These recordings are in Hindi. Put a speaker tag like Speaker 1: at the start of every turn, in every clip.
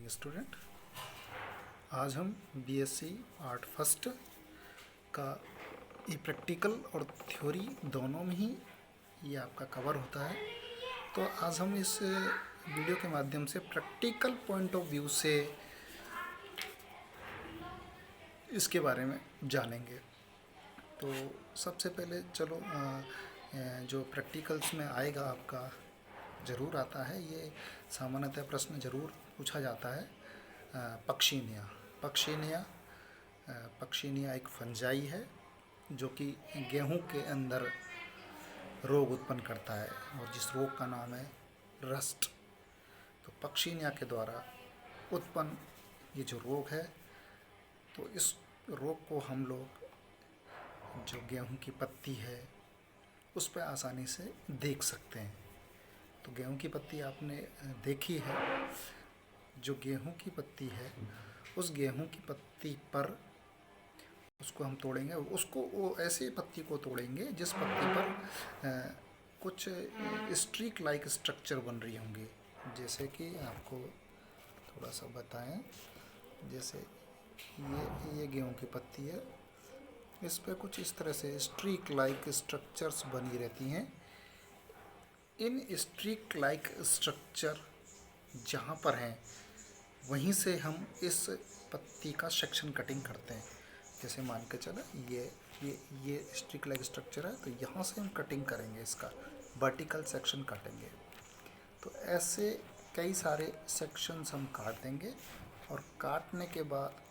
Speaker 1: Morning student. आज हम बीएससी आर्ट फर्स्ट का ये प्रैक्टिकल और थ्योरी दोनों में ही ये आपका कवर होता है। तो आज हम इस वीडियो के माध्यम से प्रैक्टिकल पॉइंट ऑफ व्यू से इसके बारे में जानेंगे। तो सबसे पहले चलो जो प्रैक्टिकल्स में आएगा आपका ज़रूर आता है, ये सामान्यतः प्रश्न ज़रूर पूछा जाता है। पक्षीनिया एक फंजाई है जो कि गेहूं के अंदर रोग उत्पन्न करता है और जिस रोग का नाम है रस्ट। तो पक्षीनिया के द्वारा उत्पन्न ये जो रोग है, तो इस रोग को हम लोग जो गेहूं की पत्ती है उस पर आसानी से देख सकते हैं। तो गेहूं की पत्ती आपने देखी है, जो गेहूं की पत्ती है उस गेहूं की पत्ती पर उसको हम तोड़ेंगे, उसको वो ऐसे पत्ती को तोड़ेंगे जिस पत्ती पर कुछ स्ट्रीक लाइक स्ट्रक्चर बन रही होंगी। जैसे कि आपको थोड़ा सा बताएं, जैसे ये गेहूं की पत्ती है, इस पर कुछ इस तरह से स्ट्रीक लाइक स्ट्रक्चर्स बनी रहती हैं। इन स्ट्रीक लाइक स्ट्रक्चर जहाँ पर हैं वहीं से हम इस पत्ती का सेक्शन कटिंग करते हैं। जैसे मान के चला ये स्ट्रीक लाइक स्ट्रक्चर है, तो यहाँ से हम कटिंग करेंगे, इसका वर्टिकल सेक्शन काटेंगे। तो ऐसे कई सारे सेक्शंस हम काट देंगे और काटने के बाद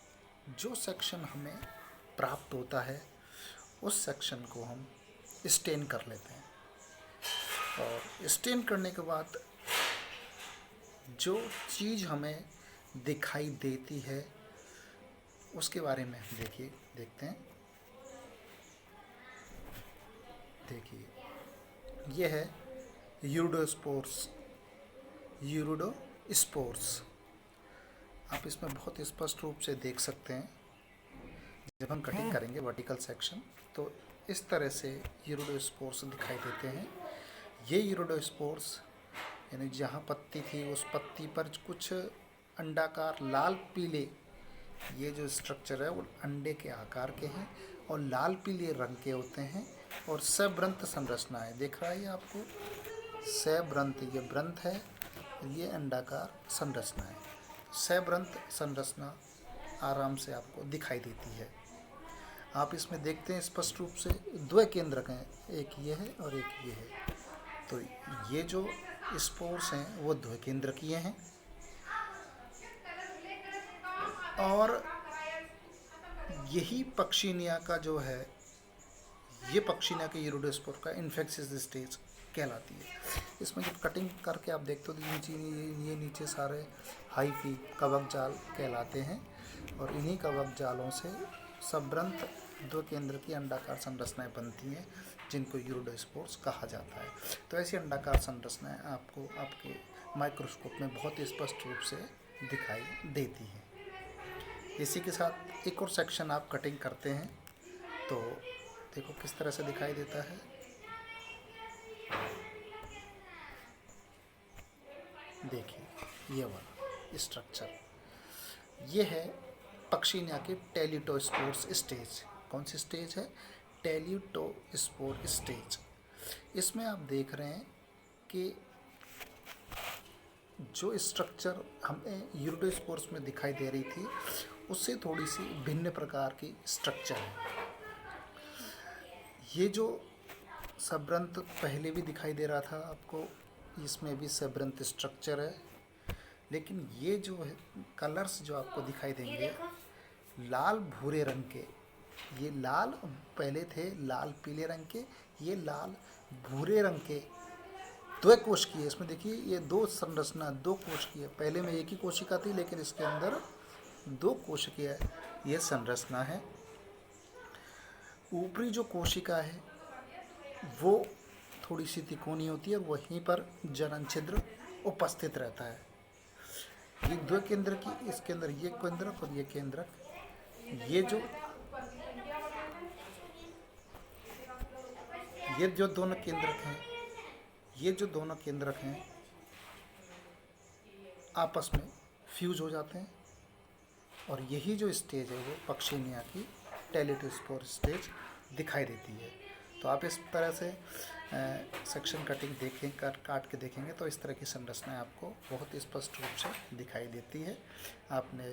Speaker 1: जो सेक्शन हमें प्राप्त होता है उस सेक्शन को हम स्टेन कर लेते हैं। और स्टेन करने के बाद जो चीज़ हमें दिखाई देती है उसके बारे में देखते हैं। देखिए, ये है यूरोडोस्पोर्स। आप इसमें बहुत स्पष्ट रूप से देख सकते हैं। जब हम कटिंग करेंगे वर्टिकल सेक्शन, तो इस तरह से यूरोडोस्पोर्स दिखाई देते हैं। ये यूरोडोस्पोर्स यानी जहाँ पत्ती थी उस पत्ती पर कुछ अंडाकार लाल पीले ये जो स्ट्रक्चर है वो अंडे के आकार के हैं और लाल पीले रंग के होते हैं और सब्रंत संरचना है। देख रहा है ये आपको, सब्रंत, ये ब्रंथ है, ये अंडाकार संरचना है। सब्रंत संरचना आराम से आपको दिखाई देती है। आप इसमें देखते हैं स्पष्ट रूप से दो केंद्रक हैं, एक ये है और एक ये है। तो ये जो स्पोर्स हैं वो द्विकेंद्रकीय हैं और यही पक्षीनिया का जो है, ये पक्षीनिया के यूरोडोस्पोर का इन्फेक्शियस स्टेज कहलाती है। इसमें जब कटिंग करके आप देखते हो तो ये नीचे सारे हाइफी कवक जाल कहलाते हैं और इन्हीं कवक जालों से सब्रंत दो केंद्र की अंडाकार संरचनाएं बनती हैं जिनको यूरोडोस्पोर्स कहा जाता है। तो ऐसी अंडाकार संरचनाएं आपको आपके माइक्रोस्कोप में बहुत स्पष्ट रूप से दिखाई देती हैं। इसी के साथ एक और सेक्शन आप कटिंग करते हैं तो देखो किस तरह से दिखाई देता है। देखिए ये वाला स्ट्रक्चर, ये है पक्षीनिया के टेलिटोस्पोर्स स्टेज। कौन सी स्टेज है? टेलिटोस्पोर स्टेज। इसमें आप देख रहे हैं कि जो स्ट्रक्चर हमें यूरोडोस्पोर्स में दिखाई दे रही थी उससे थोड़ी सी भिन्न प्रकार की स्ट्रक्चर है। ये जो सब्रंत पहले भी दिखाई दे रहा था आपको, इसमें भी सब्रंत स्ट्रक्चर है, लेकिन ये जो है कलर्स जो आपको दिखाई देंगे लाल भूरे रंग के, ये लाल पहले थे लाल पीले रंग के, ये लाल भूरे रंग के दो कोशिकीय है। इसमें देखिए ये दो संरचना, दो कोशिकीय, पहले में एक ही कोशिका थी लेकिन इसके अंदर दो कोशिकीय ये संरचना है। ऊपरी जो कोशिका है वो थोड़ी सी तिकोनी होती है और वहीं पर जनन छिद्र उपस्थित रहता है। ये दो केंद्र की, इसके अंदर ये केंद्रक और ये केंद्रक, ये जो दोनों केंद्रक हैं आपस में फ्यूज हो जाते हैं और यही जो स्टेज है वो पक्षिनिया की टेलिटोस्पोर स्टेज दिखाई देती है। तो आप इस तरह से सेक्शन कटिंग देखें कर काट के देखेंगे तो इस तरह की संरचनाएं आपको बहुत स्पष्ट रूप से दिखाई देती है। आपने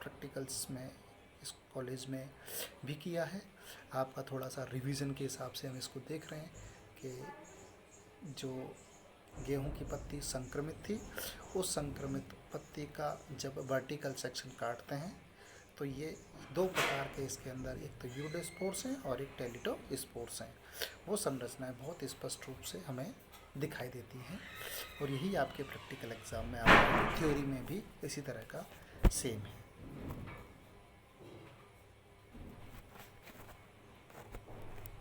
Speaker 1: प्रैक्टिकल्स में इस कॉलेज में भी किया है। आपका थोड़ा सा रिवीजन के हिसाब से हम इसको देख रहे हैं कि जो गेहूं की पत्ती संक्रमित थी, उस संक्रमित पत्ती का जब वर्टिकल सेक्शन काटते हैं तो ये दो प्रकार के इसके अंदर, एक तो यूडोस्पोर्स हैं और एक टेलिटोस्पोर्स हैं। वो संरचनाएं बहुत स्पष्ट रूप से हमें दिखाई देती हैं और यही आपके प्रैक्टिकल एग्ज़ाम में आपको थ्योरी में भी इसी तरह का सेम है।